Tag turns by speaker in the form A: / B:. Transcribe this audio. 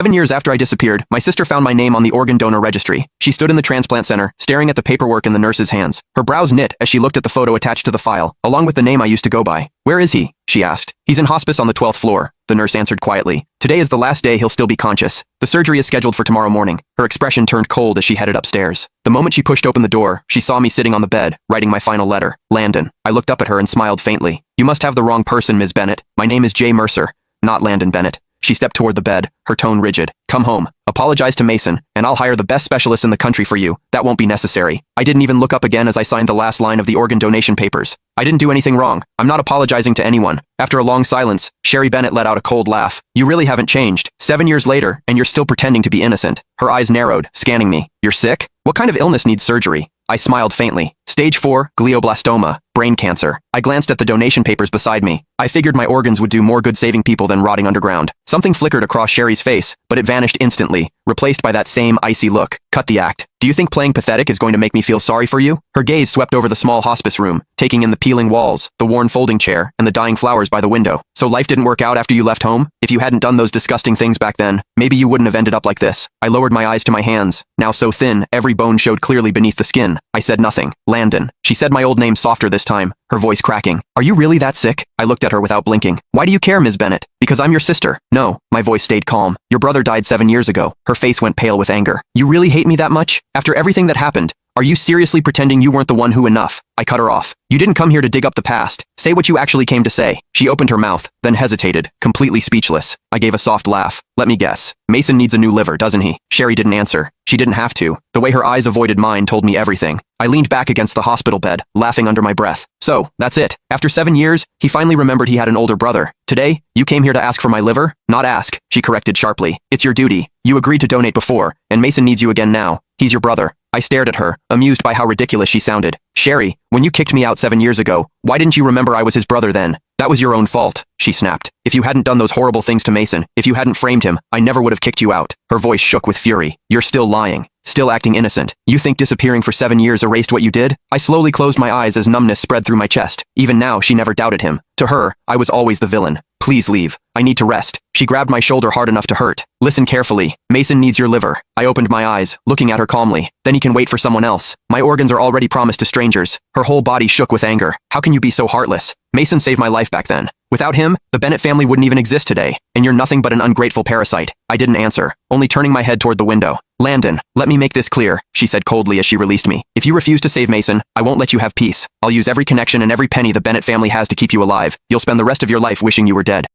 A: 7 years after I disappeared, my sister found my name on the organ donor registry. She stood in the transplant center, staring at the paperwork in the nurse's hands. Her brows knit as she looked at the photo attached to the file, along with the name I used to go by. "Where is he?" she asked. "He's in hospice on the 12th floor," the nurse answered quietly. "Today is the last day he'll still be conscious. The surgery is scheduled for tomorrow morning." Her expression turned cold as she headed upstairs. The moment she pushed open the door, she saw me sitting on the bed, writing my final letter. Landon. I looked up at her and smiled faintly. "You must have the wrong person, Ms. Bennett. My name is Jay Mercer, not Landon Bennett." She stepped toward the bed, her tone rigid. "Come home. Apologize to Mason, and I'll hire the best specialist in the country for you. That won't be necessary." I didn't even look up again as I signed the last line of the organ donation papers. I didn't do anything wrong. I'm not apologizing to anyone. After a long silence, Sherry Bennett let out a cold laugh. "You really haven't changed. 7 years later, and you're still pretending to be innocent." Her eyes narrowed, scanning me. "You're sick? What kind of illness needs surgery?" I smiled faintly. "Stage 4, glioblastoma, brain cancer." I glanced at the donation papers beside me. I figured my organs would do more good saving people than rotting underground. Something flickered across Sherry's face, but it vanished instantly, replaced by that same icy look. "Cut the act. Do you think playing pathetic is going to make me feel sorry for you?" Her gaze swept over the small hospice room, taking in the peeling walls, the worn folding chair, and the dying flowers by the window. "So life didn't work out after you left home? If you hadn't done those disgusting things back then, maybe you wouldn't have ended up like this." I lowered my eyes to my hands, now so thin, every bone showed clearly beneath the skin. I said nothing. "Landon." She said my old name softer this time, her voice cracking. "Are you really that sick?" I looked at her without blinking. "Why do you care, Ms. Bennett?" "Because I'm your sister." "No." My voice stayed calm. "Your brother died 7 years ago." Her face went pale with anger. "You really hate me that much? After everything that happened? Are you seriously pretending you weren't the one who enough?" I cut her off. "You didn't come here to dig up the past. Say what you actually came to say." She opened her mouth, then hesitated, completely speechless. I gave a soft laugh. "Let me guess. Mason needs a new liver, doesn't he?" Sherry didn't answer. She didn't have to. The way her eyes avoided mine told me everything. I leaned back against the hospital bed, laughing under my breath. "So, that's it. After 7 years, he finally remembered he had an older brother. Today, you came here to ask for my liver?" "Not ask," she corrected sharply. "It's your duty. You agreed to donate before, and Mason needs you again now. He's your brother." I stared at her, amused by how ridiculous she sounded. "Sherry, when you kicked me out 7 years ago, why didn't you remember I was his brother then?" "That was your own fault," she snapped. "If you hadn't done those horrible things to Mason, if you hadn't framed him, I never would have kicked you out." Her voice shook with fury. "You're still lying. Still acting innocent. You think disappearing for 7 years erased what you did?" I slowly closed my eyes as numbness spread through my chest. Even now, she never doubted him. To her, I was always the villain. "Please leave. I need to rest." She grabbed my shoulder hard enough to hurt. "Listen carefully. Mason needs your liver." I opened my eyes, looking at her calmly. "Then he can wait for someone else. My organs are already promised to strangers." Her whole body shook with anger. "How can you be so heartless? Mason saved my life back then. Without him, the Bennett family wouldn't even exist today, and you're nothing but an ungrateful parasite." I didn't answer, only turning my head toward the window. "Landon, let me make this clear," she said coldly as she released me. "If you refuse to save Mason, I won't let you have peace. I'll use every connection and every penny the Bennett family has to keep you alive. You'll spend the rest of your life wishing you were dead."